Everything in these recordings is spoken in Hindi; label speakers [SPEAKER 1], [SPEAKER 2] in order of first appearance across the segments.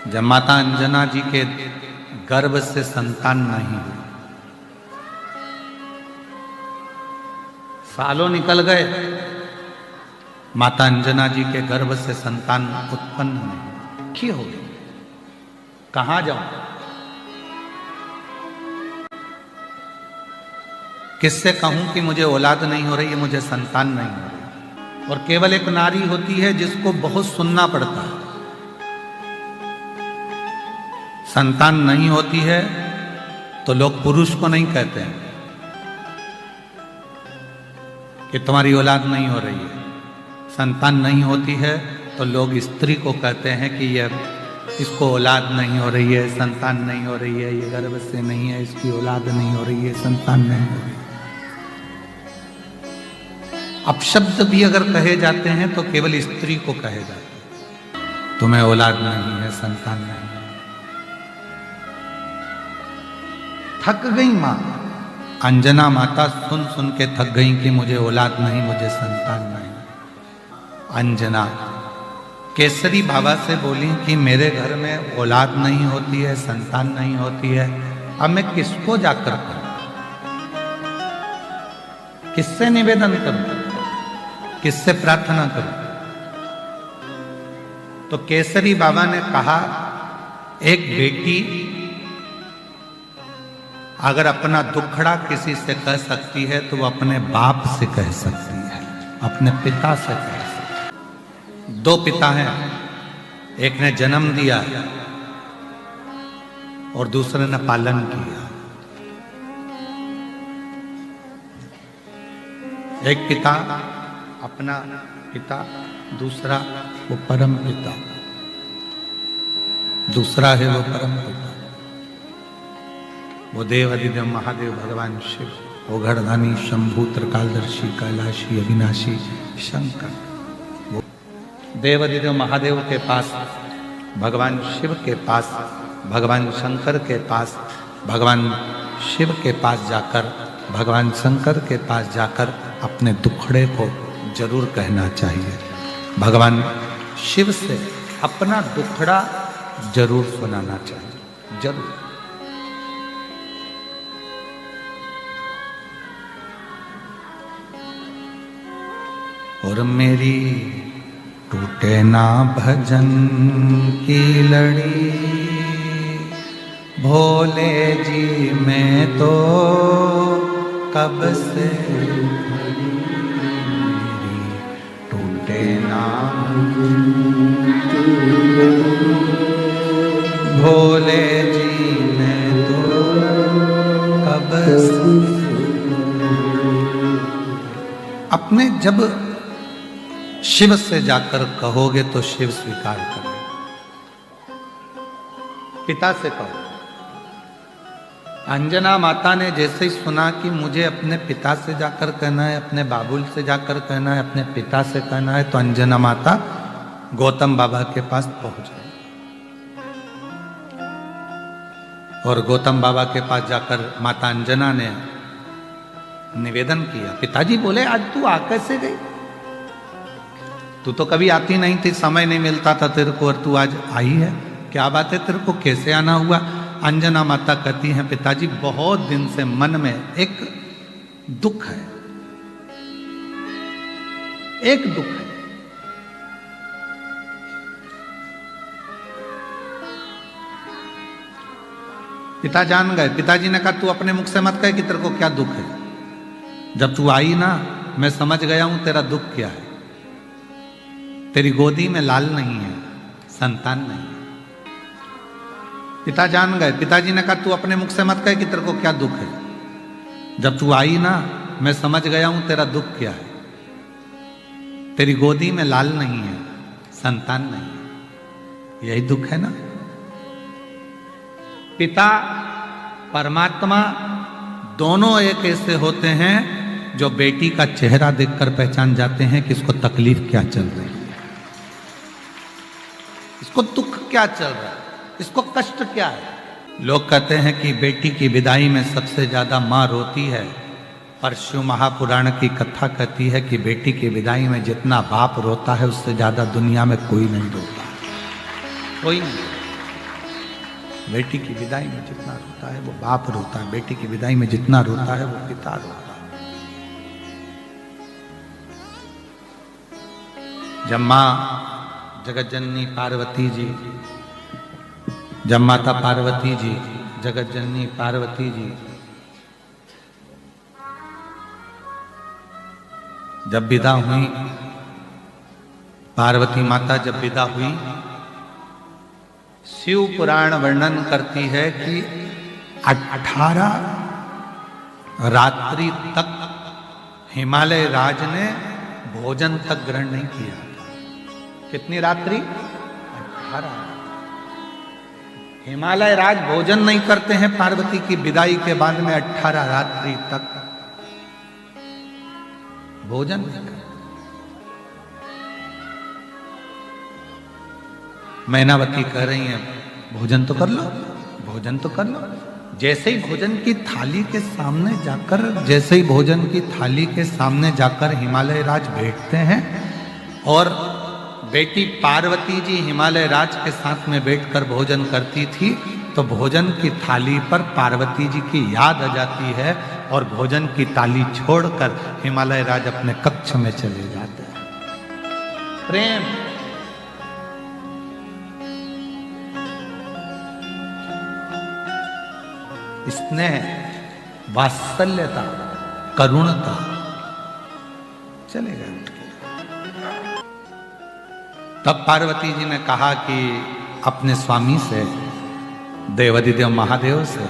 [SPEAKER 1] जब माता अंजना जी के गर्भ से संतान नहीं हुई, सालों निकल गए, माता अंजना जी के गर्भ से संतान उत्पन्न नहीं, क्या हो गई? कहां जाऊं? किससे कहूं कि मुझे औलाद नहीं हो रही है, मुझे संतान नहीं हो रही? और केवल एक नारी होती है जिसको बहुत सुनना पड़ता है। संतान नहीं होती है तो लोग पुरुष को नहीं कहते हैं कि तुम्हारी औलाद नहीं हो रही है। संतान नहीं होती है तो लोग स्त्री को कहते हैं कि इसको औलाद नहीं हो रही है, संतान नहीं हो रही है, ये गर्भ से नहीं है, इसकी औलाद नहीं हो रही है, संतान नहीं हो रही है। अपशब्द भी अगर कहे जाते हैं तो केवल स्त्री को कहे जाते हैं, तुम्हें औलाद नहीं है, संतान नहीं है। थक गई मां, अंजना माता सुन सुन के थक गई कि मुझे औलाद नहीं, मुझे संतान नहीं। अंजना केसरी बाबा से बोली कि मेरे घर में औलाद नहीं होती है, संतान नहीं होती है, अब मैं किसको जाकर कहूं, किससे निवेदन करूं, किससे प्रार्थना करूं? तो केसरी बाबा ने कहा, एक बेटी अगर अपना दुखड़ा किसी से कह सकती है तो वो अपने बाप से कह सकती है, अपने पिता से कह सकती है। दो पिता हैं, एक ने जन्म दिया और दूसरे ने पालन किया। एक पिता अपना पिता, दूसरा वो परम पिता, दूसरा है वो परम पिता, वो देव अधिदेव महादेव भगवान शिव, वो घड़धानी शंभु त्रिकालदर्शी कैलाशी अविनाशी शंकर। वो देव अधिदेव महादेव के पास, भगवान शिव के पास, भगवान शंकर के पास, भगवान शिव के पास जाकर, भगवान शंकर के पास जाकर अपने दुखड़े को जरूर कहना चाहिए। भगवान शिव से अपना दुखड़ा जरूर सुनाना चाहिए, जरूर। और मेरी टूटे ना भजन की लड़ी, भोले जी मैं तो कब से टूटे ना भोले जी मैं तो कब से। अपने जब शिव से जाकर कहोगे तो शिव स्वीकार करेगा। पिता से कहो। अंजना माता ने जैसे ही सुना कि मुझे अपने приता से जाकर कहना है, अपने बाबुल से जाकर कहना है, अपने पिता से कहना है, तो अंजना माता गौतम बाबा के पास पहुंच गई। और गौतम बाबा के पास जाकर माता अंजना ने निवेदन किया। पिताजी बोले, आज तू आ कैसे गई? तू तो कभी आती नहीं थी, समय नहीं मिलता था तेरे को, और तू आज आई है, क्या बात है, तेरे को कैसे आना हुआ? अंजना माता कहती हैं, पिताजी बहुत दिन से मन में एक दुख है, एक दुख है। पिता जान गए। पिताजी ने कहा, तू अपने मुख से मत कह कि तेरे को क्या दुख है। जब तू आई ना, मैं समझ गया हूं तेरा दुख क्या है। तेरी गोदी में लाल नहीं है, संतान नहीं है। पिता जान गए। पिताजी ने कहा, तू अपने मुख से मत कह कि तेरे को क्या दुख है। जब तू आई ना, मैं समझ गया हूं तेरा दुख क्या है। तेरी गोदी में लाल नहीं है, संतान नहीं है, यही दुख है ना। पिता परमात्मा दोनों एक ऐसे होते हैं जो बेटी का चेहरा देखकर पहचान जाते हैं कि इसको तकलीफ क्या चल रही है, इसको दुख क्या चल रहा है, इसको कष्ट क्या है। लोग कहते हैं कि बेटी की विदाई में सबसे ज्यादा मां रोती है, पर शिव महापुराण की कथा कहती है कि बेटी की विदाई में जितना बाप रोता है उससे ज्यादा दुनिया में कोई नहीं रोता, कोई नहीं। बेटी की विदाई में जितना रोता है वो बाप रोता है, बेटी की विदाई में जितना रोता है वो पिता रोता है। जब मां जगत जननी पार्वती जी, जब माता पार्वती जी, जगत जननी पार्वती जी जब विदा हुई, पार्वती माता जब विदा हुई, शिव पुराण वर्णन करती है कि 18 रात्रि तक हिमालय राज ने भोजन तक ग्रहण नहीं किया। कितनी रात्रि? 18। हिमालय राज भोजन नहीं करते हैं पार्वती की विदाई के बाद में, 18 रात्रि तक भोजन नहीं करते। मैनावती कह रही हैं भोजन तो कर लो, भोजन तो कर लो। जैसे ही भोजन की थाली के सामने जाकर, जैसे ही भोजन की थाली के सामने जाकर हिमालय राज बैठते हैं और बेटी पार्वती जी हिमालय राज के साथ में बैठकर भोजन करती थी, तो भोजन की थाली पर पार्वती जी की याद आ जाती है और भोजन की थाली छोड़कर हिमालय राज अपने कक्ष में चले जाते हैं। प्रेम, स्नेह, वात्सल्यता, करुणता चले गए। तब पार्वती जी ने कहा कि अपने स्वामी से, देवाधिदेव महादेव से,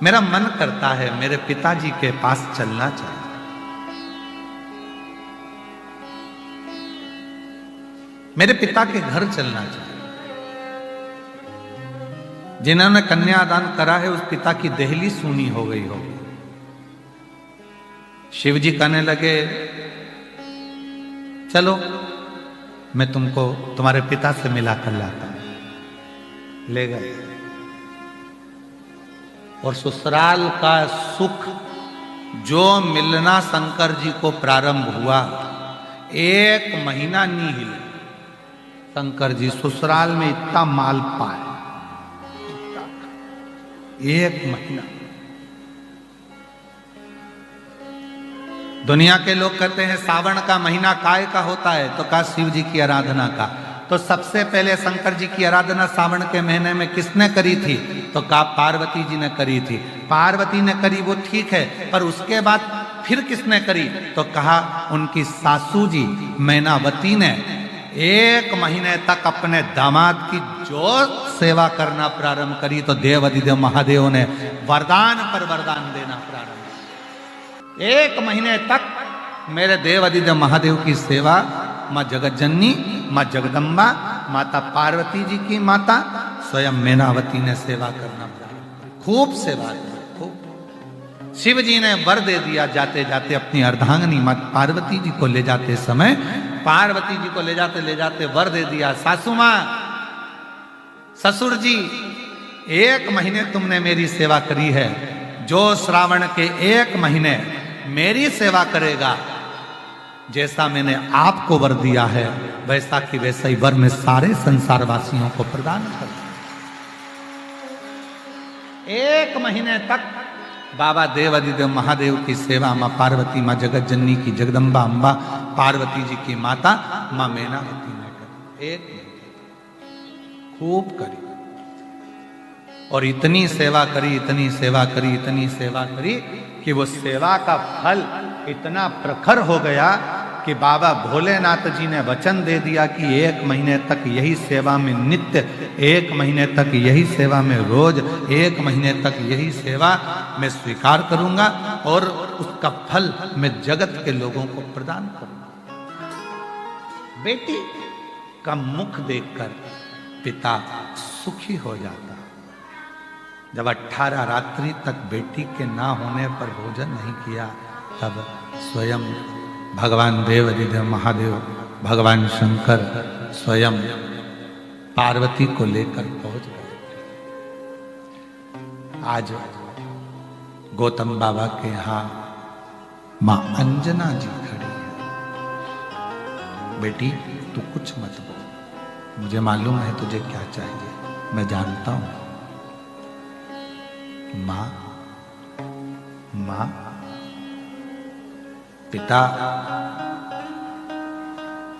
[SPEAKER 1] मेरा मन करता है मेरे पिताजी के पास चलना चाहिए। मेरे पिता के घर चलना चाहिए। जिन्होंने कन्यादान करा है उस पिता की देहली सूनी हो गई होगी। शिव जी कहने लगे चलो मैं तुमको तुम्हारे पिता से मिला कर लाता हूं। ले गए और ससुराल का सुख जो मिलना शंकर जी को प्रारंभ हुआ, 1 महीना नहीं हिले। शंकर जी ससुराल में इतना माल पाए, 1 महीना। दुनिया के लोग कहते हैं सावन का महीना काय का होता है, तो कहा शिव जी की आराधना का। तो सबसे पहले शंकर जी की आराधना सावन के महीने में किसने करी थी? तो कहा पार्वती जी ने करी थी। पार्वती ने करी वो ठीक है, पर उसके बाद फिर किसने करी? तो कहा उनकी सासू जी मैनावती ने 1 महीने तक अपने दामाद की जो सेवा करना प्रारंभ करी, तो देवाधिदेव महादेव ने वरदान पर वरदान देना प्रारंभ। 1 महीने तक मेरे देवाधिदेव महादेव की सेवा माँ जगत जननी, माँ जगदम्बा, माता पार्वती जी की माता स्वयं मैनावती ने सेवा करना प्रारंभ। खूब सेवा की, खूब। शिव जी ने वर दे दिया, जाते जाते अपनी अर्धांगिनी माँ पार्वती जी को ले जाते समय, पार्वती जी को ले जाते वर दे दिया, सासू माँ, ससुर जी 1 महीने तुमने मेरी सेवा करी है, जो श्रावण के 1 महीने मेरी सेवा करेगा, जैसा मैंने आपको वर दिया है वैसा कि वैसा ही वर मैं सारे संसार वासियों को प्रदान कर। 1 महीने तक बाबा देवाधिदेव महादेव की सेवा माँ पार्वती, माँ जगत जननी की, जगदम्बा अम्बा पार्वती जी की माता माँ मैनावती ने करी। 1 महीने खूब करी और इतनी सेवा करी, इतनी सेवा करी, इतनी सेवा करी कि वो सेवा का फल इतना प्रखर हो गया कि बाबा भोलेनाथ जी ने वचन दे दिया कि 1 महीने तक यही सेवा में नित्य, 1 महीने तक यही सेवा में रोज, 1 महीने तक यही सेवा मैं स्वीकार करूंगा और उसका फल मैं जगत के लोगों को प्रदान करूंगा। बेटी का मुख देखकर पिता सुखी हो जाता। जब 18 रात्रि तक बेटी के ना होने पर भोजन नहीं किया, तब स्वयं भगवान देवाधिदेव महादेव, भगवान शंकर स्वयं पार्वती को लेकर पहुंच गए। आज गौतम बाबा के यहां मां अंजना जी खड़ी है। बेटी तू कुछ मत बोल, मुझे मालूम है तुझे क्या चाहिए, मैं जानता हूं। मां, मां, पिता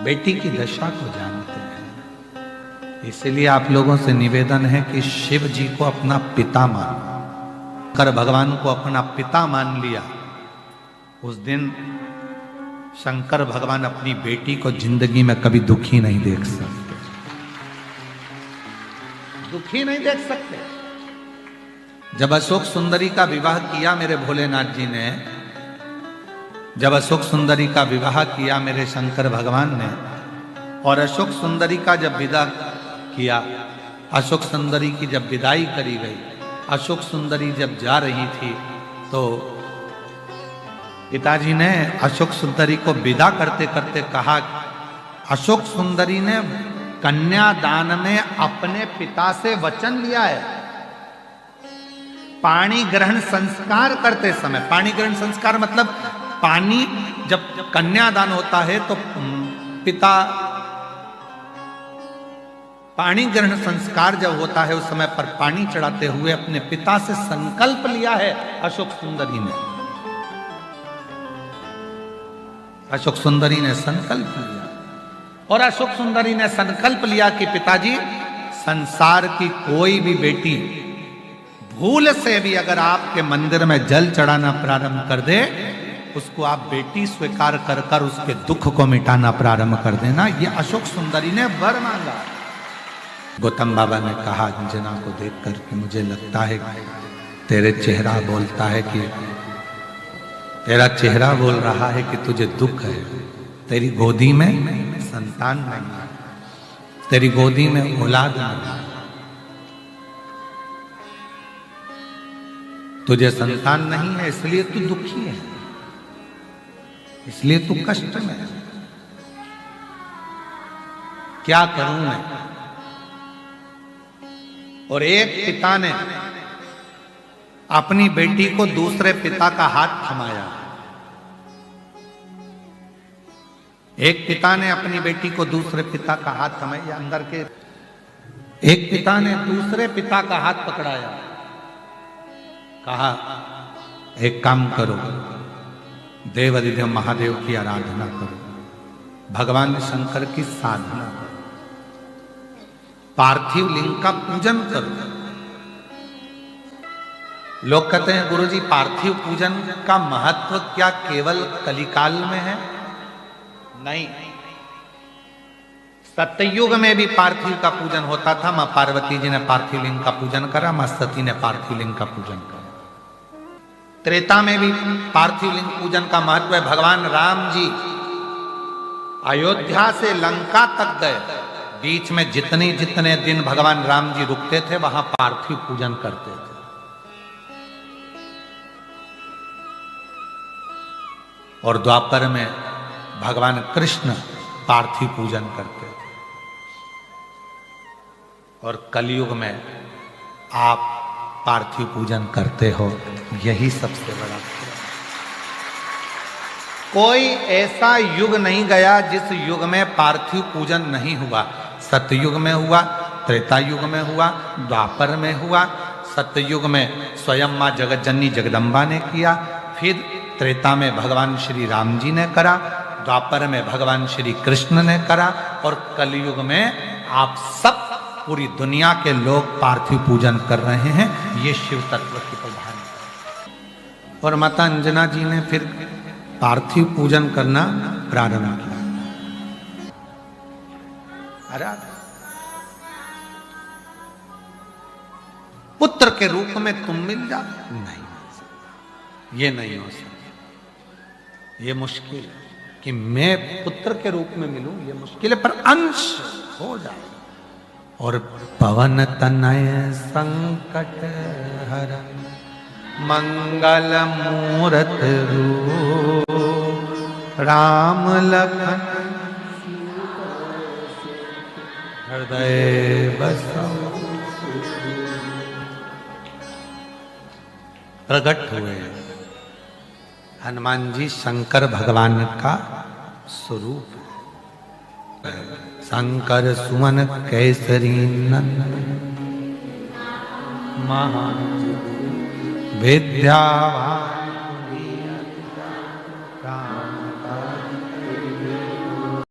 [SPEAKER 1] बेटी की दशा को जानते हैं। इसलिए आप लोगों से निवेदन है कि शिव जी को अपना पिता मानो, कर भगवान को अपना पिता मान लिया। उस दिन शंकर भगवान अपनी बेटी को जिंदगी में कभी दुखी नहीं देख सकते, दुखी नहीं देख सकते। जब अशोक सुंदरी का विवाह किया मेरे भोलेनाथ जी ने, जब अशोक सुंदरी का विवाह किया मेरे शंकर भगवान ने, और अशोक सुंदरी का जब विदा किया, अशोक सुंदरी की जब विदाई करी गई, अशोक सुंदरी जब जा रही थी तो पिताजी ने अशोक सुंदरी को विदा करते करते कहा, अशोक सुंदरी ने कन्यादान में अपने पिता से वचन लिया है। पाणी ग्रहण संस्कार करते समय, पाणी ग्रहण संस्कार मतलब पानी, जब कन्यादान होता है तो पिता, पानी ग्रहण संस्कार जब होता है उस समय पर पानी चढ़ाते हुए अपने पिता से संकल्प लिया है अशोक सुंदरी ने। अशोक सुंदरी ने संकल्प लिया, और अशोक सुंदरी ने संकल्प लिया कि पिताजी, संसार की कोई भी बेटी भूल से भी अगर आपके मंदिर में जल चढ़ाना प्रारंभ कर दे, उसको आप बेटी स्वीकार कर कर उसके दुख को मिटाना प्रारंभ कर देना। ये अशोक सुंदरी ने वर मांगा। गौतम बाबा ने कहा, अंजना को देख करके मुझे लगता है तेरे चेहरा बोलता है कि, तेरा चेहरा बोल रहा है कि तुझे दुख है, तेरी गोदी में संतान नहीं है, तेरी गोदी में औलाद नहीं, तुझे संतान नहीं है, इसलिए तू दुखी है, इसलिए तू कष्ट में है। क्या करूं मैं? और एक पिता ने अपनी बेटी को दूसरे पिता का हाथ थमाया, एक पिता ने अपनी बेटी को दूसरे पिता का हाथ थमाया, अंदर के एक पिता ने दूसरे पिता का हाथ पकड़ाया, कहा एक काम करो, देवाधिदेव महादेव की आराधना करो, भगवान शंकर की साधना करो, पार्थिव लिंग का पूजन करो। लोग कहते हैं गुरुजी पार्थिव पूजन का महत्व क्या केवल कलिकाल में है? नहीं, सत्ययुग में भी पार्थिव का पूजन होता था। मां पार्वती जी ने पार्थिव लिंग का पूजन करा, मां सती ने पार्थिव लिंग का पूजन करा। त्रेता में भी पार्थिव लिंग पूजन का महत्व है। भगवान राम जी अयोध्या से लंका तक गए, बीच में जितने जितने दिन भगवान राम जी रुकते थे वहां पार्थिव पूजन करते थे। और द्वापर में भगवान कृष्ण पार्थिव पूजन करते थे, और कलयुग में आप पार्थिव पूजन करते हो, यही सबसे बड़ा। कोई ऐसा युग नहीं गया जिस युग में पार्थिव पूजन नहीं हुआ। सतयुग में हुआ, त्रेता युग में हुआ, द्वापर में हुआ। सतयुग में स्वयं मां जगतजननी जगदम्बा ने किया, फिर त्रेता में भगवान श्री राम जी ने करा, द्वापर में भगवान श्री कृष्ण ने करा, और कलयुग में आप सब पूरी दुनिया के लोग पार्थिव पूजन कर रहे हैं। ये शिव तत्व की प्रधान। और माता अंजना जी ने फिर पार्थिव पूजन करना प्रारंभ किया। पुत्र के रूप में तुम मिल जाओ, नहीं, ये नहीं हो सकता। ये मुश्किल है कि मैं पुत्र के रूप में मिलूं, ये मुश्किल है, पर अंश हो जाए। और पवन तनय संकट हरन मंगल मूरत रूप राम लखन हृदय बसो। प्रकट हुए हनुमान जी शंकर भगवान का स्वरूप। शंकर सुमन केसरी नंदन महान विद्यावान काम